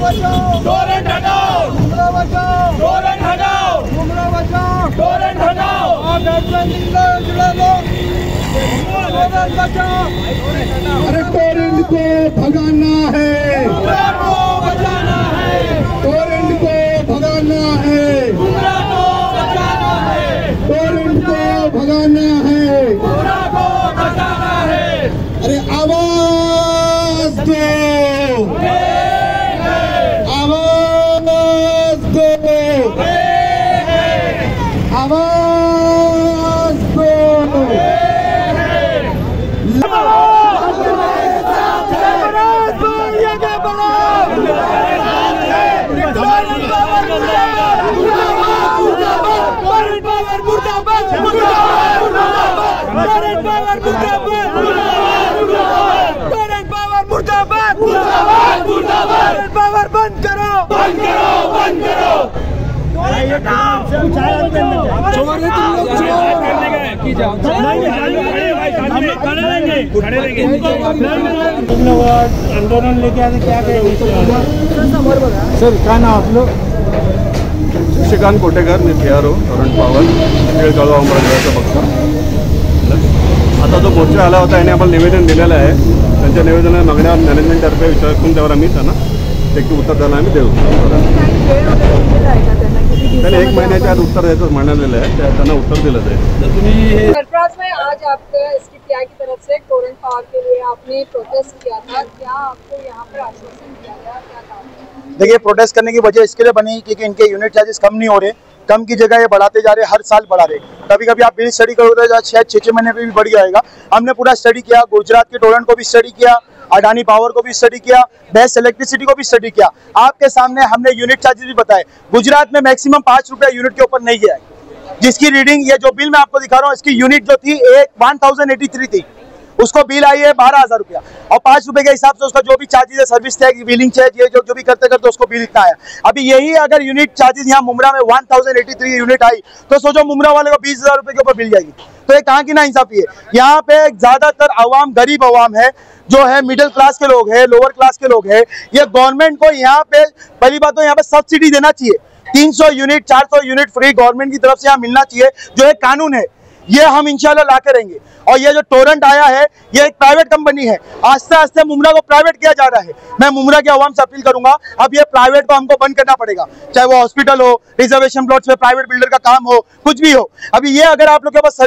बचाओ, टोरेंट हटाओ, मुमरा बचाओ, टोरेंट हटाओ, मुमरा बचाओ, टोरेंट हटाओ। जुड़ा लो, टोरेंट बचाओ। अरे टोरेंट को भगाना है, मुमरा को बचाना है, टोरेंट को भगाना है, मुमरा को बचाना है, टोरेंट को भगाना है, मुमरा को बचाना है। अरे आवाज दो, आवाज दो, आवाज दो। पावर बंद करो, बंद करो, बंद करो। आंदोलन लेके आते क्या करेंगे सर? काय नाव आपलं? शिक्षकांत कोटेकर, मी PRO टोरेंट पॉवर जळगाव अमरावतीचा पक्ष. आता जो मोर्चा आला होता याने आम्हाला निवेदन दिलेलं आहे. त्यांच्या निवेदनाच्या मागण्या मॅनेजमेंटतर्फे विचारून त्यावर आम्ही त्यांना त्याची उत्तर द्यायला आम्ही देऊ. त्याने 1 महिन्याच्या आत उत्तर द्यायचं म्हणालेलं आहे, त्यांना उत्तर दिलं जाईल. सरफराज में आज आपका STPI की तरफ से टोरेंट पावर के लिए आपने प्रोटेस्ट किया था, क्या आपको यहाँ पर आश्वासन दिया गया, क्या कहा? देखिए, प्रोटेस्ट करने की वजह इसके लिए बनी क्योंकि इनके यूनिट चार्जेस कम नहीं हो रहे, कम की जगह ये बढ़ाते जा रहे, हर साल बढ़ा रहे. कभी कभी आप बिल स्टडी करोगे तो शायद 6-6 महीने पे भी बढ़ जाएगा. हमने पूरा स्टडी किया, गुजरात के टोरेंट को भी स्टडी किया, अडानी पावर को भी स्टडी किया, बेस्ट इलेक्ट्रिसिटी को भी स्टडी किया. आपके सामने हमने यूनिट चार्जेस भी बताए. गुजरात में मैक्सिमम 5 रुपये यूनिट के ऊपर नहीं गया है, जिसकी रीडिंग ये जो बिल मैं आपको दिखा रहा हूँ, इसकी यूनिट जो थी 1083 थी, उसको बिल आई है 12,000 रुपया. और 5 रुपए के हिसाब से उसका जो भी चार्जेस है, सर्विस टैक्स, बिलिंग चार्ज, ये जो भी करते करते उसको बिल इतना आया. अभी यही अगर यूनिट चार्जेस यहाँ मुमरा में 1083 यूनिट आई तो सोचो मुमरा वाले को 20,000 रुपए के ऊपर बिल जाएगी. तो ये कहाँ की नाइंसाफी है? यहाँ पे ज्यादातर आवाम गरीब आवाम है, जो है मिडिल क्लास के लोग हैं, लोअर क्लास के लोग हैं. ये गवर्नमेंट को यहाँ पे पहली बात तो यहाँ पे सब्सिडी देना चाहिए. 300 यूनिट 400 यूनिट फ्री गवर्नमेंट की तरफ से यहाँ मिलना चाहिए, जो एक कानून है. ये हम इंशाल्लाह ला के रहेंगे. और ये जो टोरेंट आया है, ये एक प्राइवेट कंपनी है. आस्ते आस्ते मुमरा को प्राइवेट किया जा रहा है. मैं मुमरा के अवाम से अपील करूंगा, अब ये प्राइवेट को हमको बंद करना पड़ेगा, चाहे वो हॉस्पिटल हो, रिजर्वेशन प्लॉट्स पे प्राइवेट बिल्डर का काम हो, कुछ भी हो. अभी ये अगर आप लोग के पास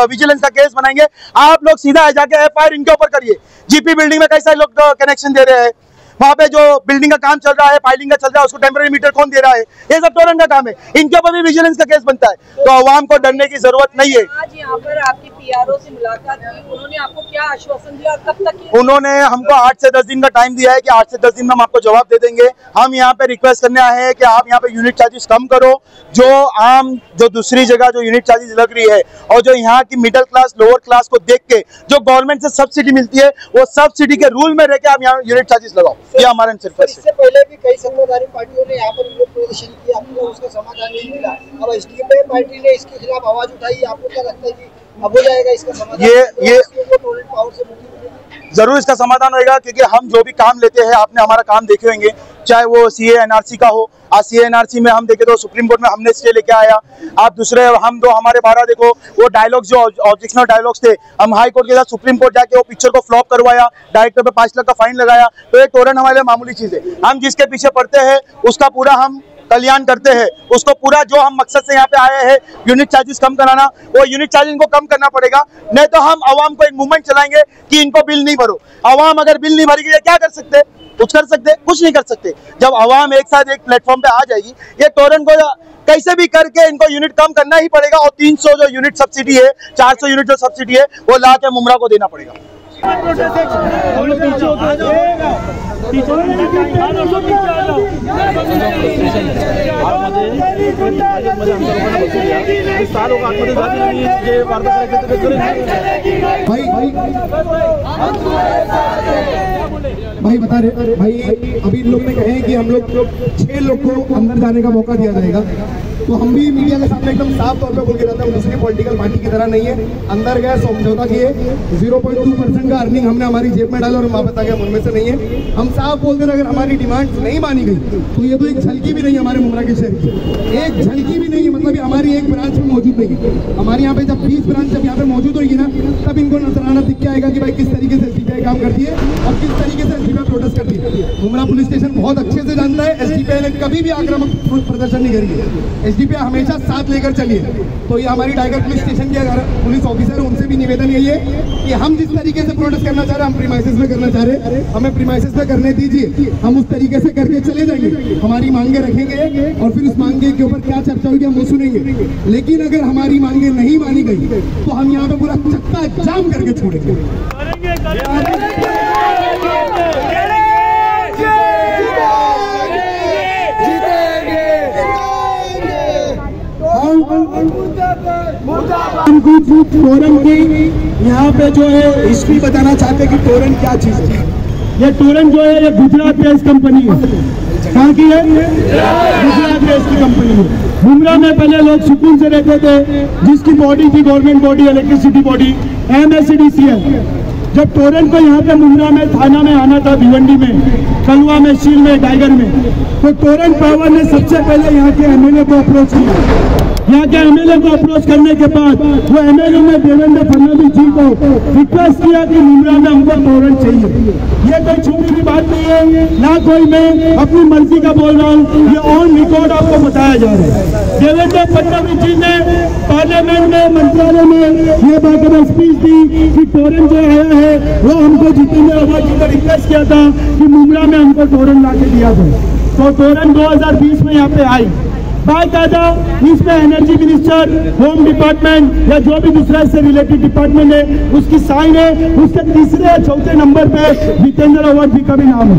विजिलेंस का केस बनाएंगे, आप लोग सीधा जाके FIR इनके ऊपर करिए. GP बिल्डिंग में कैसे लोग कनेक्शन दे रहे हैं, वहाँ पे जो बिल्डिंग का काम चल रहा है, फाइलिंग का चल रहा है, उसको टेम्पररी मीटर कौन दे रहा है, ये सब टोरेंट का काम है. इनके ऊपर भी विजिलेंस का केस बनता है. तो आवाम को डरने की जरूरत नहीं है. आज यहाँ पर आपकी PRO से मुलाकात की, उन्होंने आपको क्या आश्वासन दिया, कब तक? उन्होंने हमको 8 से 10 दिन का टाइम दिया है कि 8 से 10 दिन में हम आपको जवाब दे देंगे. हम यहाँ पे रिक्वेस्ट करने आए हैं कि आप यहाँ पे यूनिट चार्जेस कम करो. जो दूसरी जगह जो यूनिट चार्जेस लग रही है, और जो यहाँ की मिडिल क्लास लोअर क्लास को देख के जो गवर्नमेंट से सब्सिडी मिलती है, वो सब्सिडी के रूल में रह के आप यहाँ यूनिट चार्जेस लगाओ. ये हमारा सिर्फ. इससे पहले भी कई सत्ताधारी पार्टियों ने यहाँ पर विरोध प्रदर्शन किया, आपको उसका समाधान नहीं मिला. अब STPI पार्टी ने इसके खिलाफ आवाज उठाई, आपको क्या लगता है कि अब हो जाएगा इसका समाधान? ये टोरेंट पावर से मुक्ति मिलेगी? जरूर इसका समाधान होगा, क्योंकि हम जो भी काम लेते हैं, आपने हमारा काम देखे होंगे, चाहे वो CA NRC का हो. आज CA NRC में हम देखे तो सुप्रीम कोर्ट में हमने स्टे लेके आया. आप दूसरे हम दो हमारे 12 देखो, वो डायलॉग्स जो ऑब्जेक्शनल डायलॉग्स थे, हम हाई कोर्ट के साथ सुप्रीम कोर्ट जाके वो पिक्चर को फ्लॉप करवाया, डायरेक्टर पे 5 लाख का फाइन लगाया. तो ये टोरेंट हमारे लिए मामूली चीज है. हम जिसके पीछे पड़ते हैं उसका पूरा हम कल्याण करते हैं. उसको पूरा जो हम मकसद से यहाँ पे आए हैं, यूनिट चार्जेस कम कराना, वो यूनिट चार्जेस को कम करना पड़ेगा. नहीं तो हम आवाम को एक मूवमेंट चलाएंगे कि इनको बिल नहीं भरो. आवाम अगर बिल नहीं भरेगी, क्या कर सकते? कुछ कर सकते? कुछ नहीं कर सकते. जब आवाम एक साथ एक प्लेटफॉर्म पे आ जाएगी, ये टोरेंट को कैसे भी करके इनको यूनिट कम करना ही पड़ेगा. और 300 जो यूनिट सब्सिडी है, 400 यूनिट जो सब्सिडी है, वो ला के मुमरा को देना पड़ेगा. भाई बता रहे भाई, अभी इन लोग ने कहे कि हम लोग 6 लोग को अंदर जाने का मौका दिया जाएगा. तो हम भी मीडिया के सामने एकदम साफ तौर पे बोल के रहते हैं, दूसरी पॉलिटिकल पार्टी की तरह नहीं है. अंदर गए, समझौता किए, 0.2% का अर्निंग हमने हमारी जेब में डाला और वापस आ गया, उनमें से नहीं है. हम साफ बोल देना, अगर हमारी डिमांड नहीं मानी गई तो ये तो एक झलकी भी नहीं हमारे मुमरा के शहर की, एक झलकी भी नहीं है, मतलब हमारी एक ब्रांच में मौजूद नहीं है। हमारे यहाँ पे जब 20 ब्रांच जब यहाँ पे मौजूद होगी ना, तब इनको नजराना दिख के आएगा कि भाई किस तरीके से एसडीपीआई काम करती है और किस तरीके से एसडीपीआई प्रोटेस्ट करती है। मुमरा पुलिस स्टेशन बहुत अच्छे से जानता है, एसडीपीआई ने कभी भी आक्रामक प्रदर्शन नहीं करी है, एसडीपीआई हमेशा साथ लेकर चली है। तो ये हमारी टाइगर पुलिस स्टेशन के अगर पुलिस ऑफिसर है उनसे भी निवेदन यही है कि हम जिस तरीके से प्रोटेस्ट करना चाह रहे हैं, हम प्रीमाइसेस में करना चाह रहे हैं, हमें प्रीमाइसेस में करने दीजिए, हम उस तरीके से करके चले जाएंगे, हमारी मांगे रखेंगे और फिर उस मांगे के ऊपर क्या चर्चा होगी हम वो सुनेंगे। लेकिन अगर हमारी मांगे नहीं मानी गई तो हम यहाँ पे पूरा चक्का जाम करके छोड़ेंगे। तोरण की यहाँ पे जो है हिस्ट्री बताना चाहते हैं कि तोरण क्या चीज है। ये तोरण जो है ये गुजरात बेस्ड कंपनी है। कहाँ की है? गुजरात बेस्ड की कंपनी है। मुमरा में पहले लोग सुकून से रहते थे, जिसकी बॉडी थी government body, electricity body MSEDCL। जब तोरण को यहाँ पे मुमरा में थाना में आना था, भिवंडी में, कलवा में, शील में, टाइगर में, तो तोरण पावर ने सबसे पहले यहाँ के MLA को अप्रोच किया। यहाँ के MLA को अप्रोच करने के बाद वो MLA ने देवेंद्र फडणवीस जी को रिक्वेस्ट किया कि मुमरा में हमको तोरण चाहिए। ये कोई छोटी की बात नहीं है, ना कोई मैं अपनी मर्जी का बोल रहा हूँ, ये ऑन रिकॉर्ड आपको बताया जा रहा है। देवेंद्र फडणवीस जी ने पार्लियामेंट में, मंत्रालय में ये बाकायदा स्पीच दी कि तोरण जो आया है वो हमको जितेंद्र आवाज जी को रिक्वेस्ट किया था कि मुमरा में हमको तोरण ला के दिया था। तो तोरण 2020 में यहाँ पे आई। बाकायदा इसमें एनर्जी मिनिस्टर, होम डिपार्टमेंट या जो भी दूसरा इससे रिलेटेड डिपार्टमेंट है उसकी साइन है। उसके तीसरे या चौथे नंबर पे जितेंद्र आवाज जी का भी नाम है।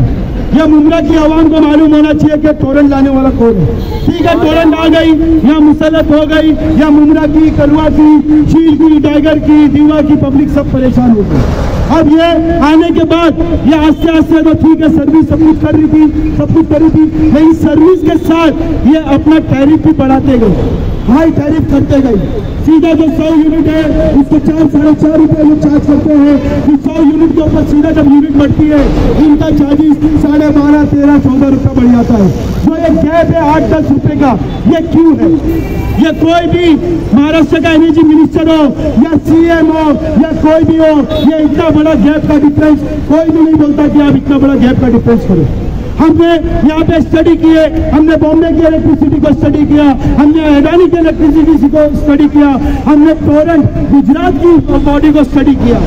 यह मुमरा की आवाम को मालूम होना चाहिए कि तोरण लाने वाला कौन है। ठीक है, तोरण आ गई या मुसल्लत हो गई या मुमरा की, कलवा की, शील की, टाइगर की, दीवा की पब्लिक सब परेशान हो गई। अब ये आने के बाद ये आस्ते आस्ते तो ठीक है, सर्विस सब कुछ कर रही थी, सब कुछ कर रही थी, लेकिन सर्विस के साथ ये अपना टैरिफ भी बढ़ाते गए, हाई टैरिफ करते गए। सीधा जो 100 यूनिट है उसको 4-4.5 रुपए लोग चार्ज करते हैं। फिर 100 यूनिट के ऊपर सीधा जब यूनिट बढ़ती है इनका चार्जेस 12.5, 13, 14 रुपये बढ़ जाता है। जो ये गैप है 8-10 रुपए का, ये क्यों है? ये कोई भी महाराष्ट्र का एनर्जी मिनिस्टर हो या CM हो या कोई भी हो, ये इतना बड़ा गैप का डिफरेंस कोई भी नहीं बोलता कि आप इतना बड़ा गैप का डिफरेंस करो। हमने यहाँ पे स्टडी किए, हमने बॉम्बे की इलेक्ट्रिसिटी को स्टडी किया, हमने अडानी की इलेक्ट्रिसिटी को स्टडी किया, हमने तोरण गुजरात की बॉडी को स्टडी किया।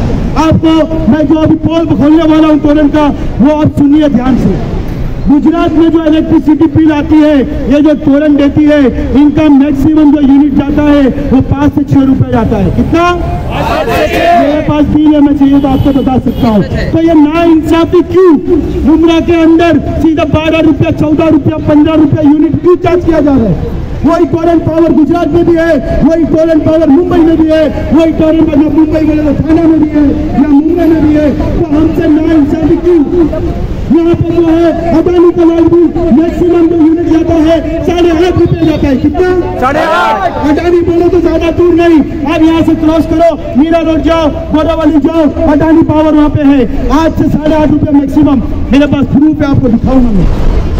आपको मैं जो अभी पोल खोलने वाला हूँ तोरण का, वो आप सुनिए ध्यान से। गुजरात में जो इलेक्ट्रिसिटी बिल आती है, ये जो तोरण देती है, इनका मैक्सिमम जो यूनिट जाता है वो 5 से 6 रुपए जाता है। कितना? मेरे पास बिल है, मैं चाहिए तो आपको बता सकता हूँ। तो ये नाइंसाफी क्यों? मुमरा के अंदर सीधा 12 रुपया, 14 रुपया, 15 रुपया यूनिट क्यों चार्ज किया जा रहा है? वही तोरण पावर गुजरात में भी है, वही तोरण पावर मुंबई में भी है, वही तोरण पावर मुंबई में थाना में भी है या मुंबई में भी है। तो हमसे नाइंसाफी क्यों? यहाँ पर जो है अडानी का लाल बिल मैक्सिमम जो यूनिट जाता है 8.5 रुपये जाता है। कितना? 8.5। अडानी बोलो तो ज्यादा दूर नहीं, आप यहाँ से क्रॉस करो, मीरा रोड जाओ, गोरावली जाओ, अडानी पावर वहाँ पे है। आज से 8.5 रुपये मैक्सिमम। मेरे पास प्रूफ है, आपको दिखाऊंगा मैं।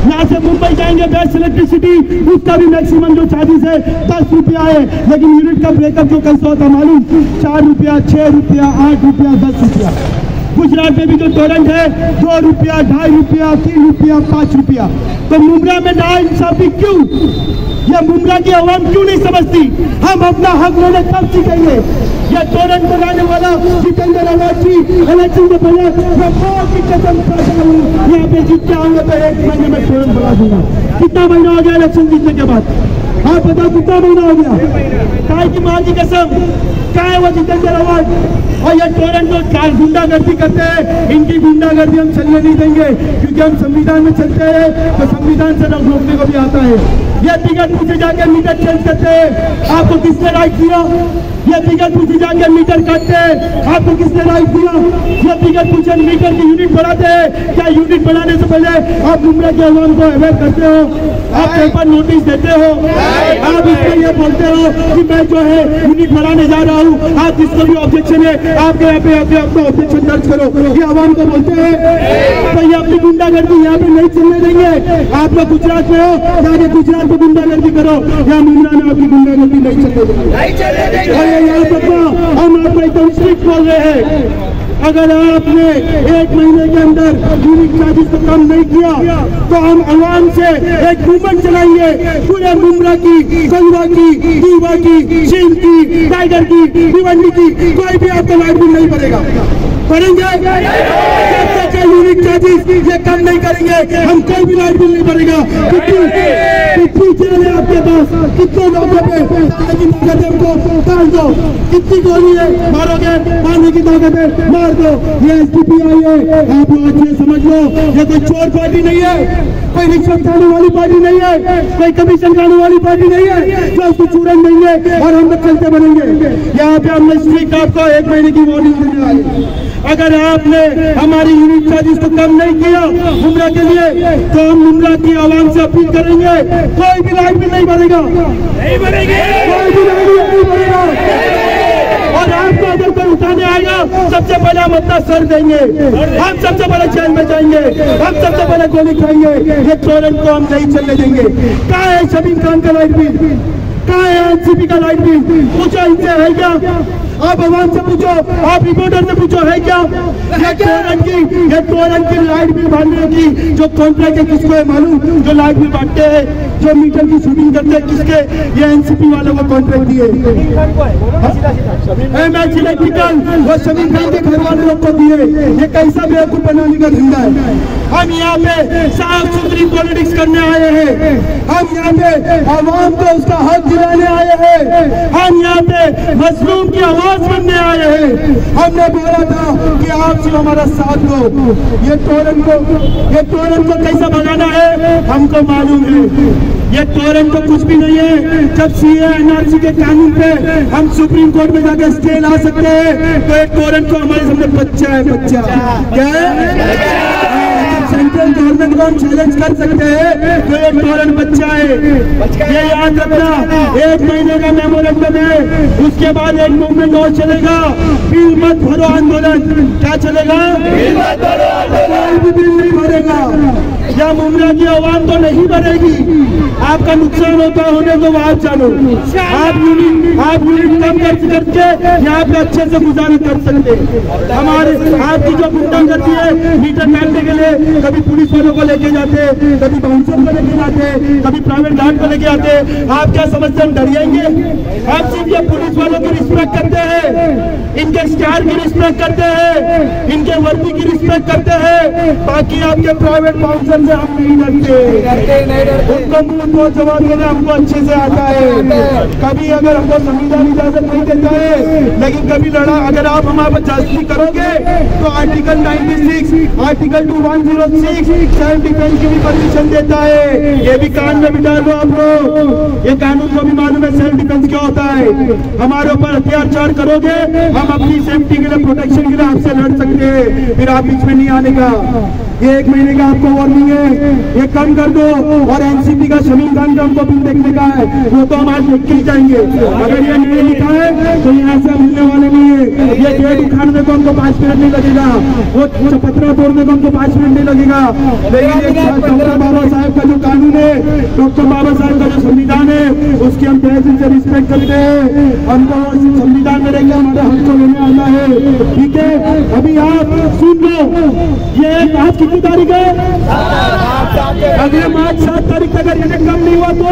यहाँ से मुंबई जाएंगे बेस्ट इलेक्ट्रिसिटी, उसका भी मैक्सिमम जो चार्जेस है 10 रुपया है, लेकिन यूनिट का ब्रेकअप जो कैसे होता मालूम? 4 रुपया, 6 रुपया, 8 रुपया, 10 रुपया। गुजरात में भी जो तोरण है 2 रुपया, 2.5 रुपया, 3 रुपया, 5 रुपया। तो मुमरा में नाइंसाफी क्यों? ये मुमरा की आवाम क्यों नहीं समझती? हम अपना हक लेने कब सीखेंगे? ये तोरण बनाने वाला जितेंद्र आवाज जी इलेक्शन से पहले मैं बहुत ही कसम खाता हूँ, यहाँ पे जीत के आऊंगा तो 1 महीने में तोरण बना दूंगा। कितना महीना हो गया इलेक्शन जीतने के बाद? आप बताओ कितना महीना हो गया? काय की माँ की कसम, क्या है वो जितेंद्र आवाज? और ये तोरण तो गुंडागर्दी करते हैं, इनकी गुंडागर्दी हम चलने नहीं देंगे, क्योंकि हम संविधान में चलते हैं तो संविधान से रोकने को भी आता है। ये टिकट पूछे जाके मीटर चेंज करते हैं, आपको किसने राइट दिया? ये टिकट पूछे जाके मीटर काटते हैं, आपको किसने राइट दिया? ये टिकट पूछे मीटर की यूनिट बढ़ाते हैं, क्या यूनिट बढ़ाने से पहले आप मुमरा के आवाम को अवेयर करते हो? आप पेपर नोटिस देते हो, आप इसमें ये बोलते हो कि मैं जो है यूनिट बढ़ाने जा रहा हूँ, आप जिसको भी ऑब्जेक्शन है आपके यहाँ पे अपना ऑब्जेक्शन दर्ज करो, ये आवाम को बोलते हैं। तो ये अपनी गुंडागर्दी यहाँ पे नहीं चलने देंगे। आप लोग गुजरात में हो, जाके गुजरात में गुंडागर्दी करो, यहाँ मुंद्रा में आपकी गुंडागर्दी नहीं चलने देंगे। और ये याद रखना, हम आपको एकदम स्ट्रिक्ट बोल रहे हैं, अगर आपने 1 महीने के अंदर यूनिट चार्जेस को कम नहीं किया तो हम आवाम से एक मूवमेंट चलाएंगे, पूरे मुंद्रा की, खंडवा की, दीवा की, शील की, टाइगर की, भिवंडी की, कोई भी आपका लाइट बिल नहीं भरेगा। भरेंगे यूनिट चार्जेस ये कम नहीं करेंगे, हम कोई भी लाइट बिल नहीं भरेगा। कितनी जेल है आपके पास, कितने लोगों पे हमको डाल दो, कितनी गोली है मारोगे, मारने की ताकत है मार दो। ये एसडीपी आई है, आप लोग अच्छे समझ लो, ये कोई चोर पार्टी नहीं है, कोई रिश्वत खाने वाली पार्टी नहीं है, कोई कमीशन खाने वाली पार्टी नहीं है जो उसको चूरन देंगे और हम लोग चलते बनेंगे। यहाँ पे हमने स्ट्रिक्ट आपको 1 महीने की वार्निंग देने वाली। अगर आपने हमारी यूनिट चार्जेस को कम नहीं किया मुंद्रा के लिए तो हम मुंद्रा की आवाम से अपील करेंगे, कोई भी लाइट बिल नहीं भरेगा, नहीं भरेंगे, कोई भी लाइट बिल नहीं भरेगा। और आपको अगर कोई उठाने आएगा सबसे पहले हम अपना सर देंगे, हम सबसे पहले जेल में जाएंगे, हम सबसे पहले गोली खाएंगे। ये चोरन को हम नहीं चलने देंगे। कहाँ है शमीम खान का लाइट बिल, कहाँ है एनसीपी का लाइट बिल, पूछो इनसे है क्या? आप आवाम से पूछो, आप रिपोर्टर से पूछो है क्या? ये टोरन की लाइट बिल बांटने की जो कॉन्ट्रैक्ट है किसको है मालूम? जो लाइट बिल बांटते हैं, जो मीटर की शूटिंग करते हैं, किसके? ये एनसीपी वालों को कॉन्ट्रैक्ट दिए, एमएच इलेक्ट्रिकल, वो शमीम खान के घर वाले लोग को दिए। ये कैसा बेवकूफ बनाने का धंधा है? हम यहाँ पे साफ सुथरी पॉलिटिक्स करने आए हैं, हम यहाँ पे आवाम को उसका हक दिलाने आए हैं, हम यहाँ पे मजलूम की आवाज बनने आए हैं। हमने बोला था कि आप सिर्फ हमारा साथ दो। ये टोरन को कैसा भगाना है हमको मालूम है। ये टोरन को कुछ भी नहीं है। जब सीए एनआरसी के कानून पे हम सुप्रीम कोर्ट में जाकर स्टे ला सकते हैं तो ये टोरन को हमारे सामने बच्चा है, बच्चा क्या है? सेंट्रल गवर्नमेंट को हम चैलेंज कर सकते हैं तो ये टोरन बच्चा है। ये याद रखना, 1 महीने का मेमोरेंडम है, उसके बाद एक मूवमेंट और चलेगा, बिल मत भरो आंदोलन। क्या चलेगा? कोई भी बिल नहीं भरेगा, या मुंद्रा की आवाम तो नहीं भरेगी। आपका नुकसान होता होने तो आप जानो, आप यूनिट कम खर्च करके यहाँ पे अच्छे से गुजारा कर सकते। हमारे आपकी जो गुंडागर्दी है मीटर काटने के लिए कभी पुलिस वालों को लेके जाते, कभी बाउंसर को लेके जाते, कभी प्राइवेट गार्ड को लेके आते। आप क्या समझते हम डर जाएंगे? आप सिर्फ ये पुलिस वालों की रिस्पेक्ट करते हैं, इनके स्टार की रिस्पेक्ट करते हैं, इनके वर्दी की रिस्पेक्ट करते हैं, बाकी आपके प्राइवेट बाउंसर से हम नहीं डरते। उनको मुंह तो जवाब देना हमको अच्छे से आता है। कभी अगर हमको संविधान इजाजत नहीं देता है, लेकिन कभी लड़ा अगर आप हमारे पर जासूसी करोगे तो आर्टिकल 96, आर्टिकल 2106 सेल्फ डिफेंस की भी परमिशन देता है। ये भी कान में बिठा लो आप लोग, ये कानून को भी मालूम है सेल्फ डिफेंस क्या होता है। हमारे ऊपर अत्याचार करोगे हम अपनी सेफ्टी के लिए, प्रोटेक्शन के लिए आपसे लड़ सकते हैं, फिर आप बीच में नहीं आने का। ये 1 महीने का आपको वार्निंग है, ये कम कर दो। और एनसीपी का शमीम खान का हमको बिल देखने का है, वो तो हम आज देख के ही जाएंगे। अगर ये नहीं लिखा है तो यहाँ से मिलने वाले नहीं है। ये गेट उखाड़ने को हमको 5 मिनट नहीं लगेगा, वो चपत्रा तोड़ने को हमको 5 मिनट नहीं लगेगा। लेकिन डॉक्टर बाबा साहब का जो कानून है, डॉक्टर बाबा साहब का जो संविधान है, उसकी हम तहे दिल से रिस्पेक्ट करते हैं। हमको संविधान में रहेंगे, हमारे हक को लेने आना है, ठीक है? अभी आप सुन लो, ये आज कितनी तारीख है? अगले मार्च 7 तारीख तक अगर ये कम नहीं हुआ तो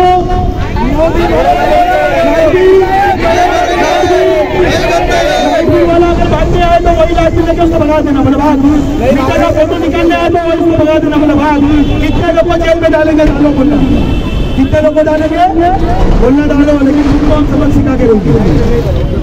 वाला अगर भागने आए तो वही लाइट लेके उसको भगा देना, मतलब भाग। मीटर का फोटो निकालने आए तो वही उसको भगा देना, मतलब भाग। कितने लोग को जेल में डालेंगे? डालो बोलना, कितने लोग को डालेंगे? बोलना डालो, लेकिन उनको हम सबक सिखा के रहेंगे।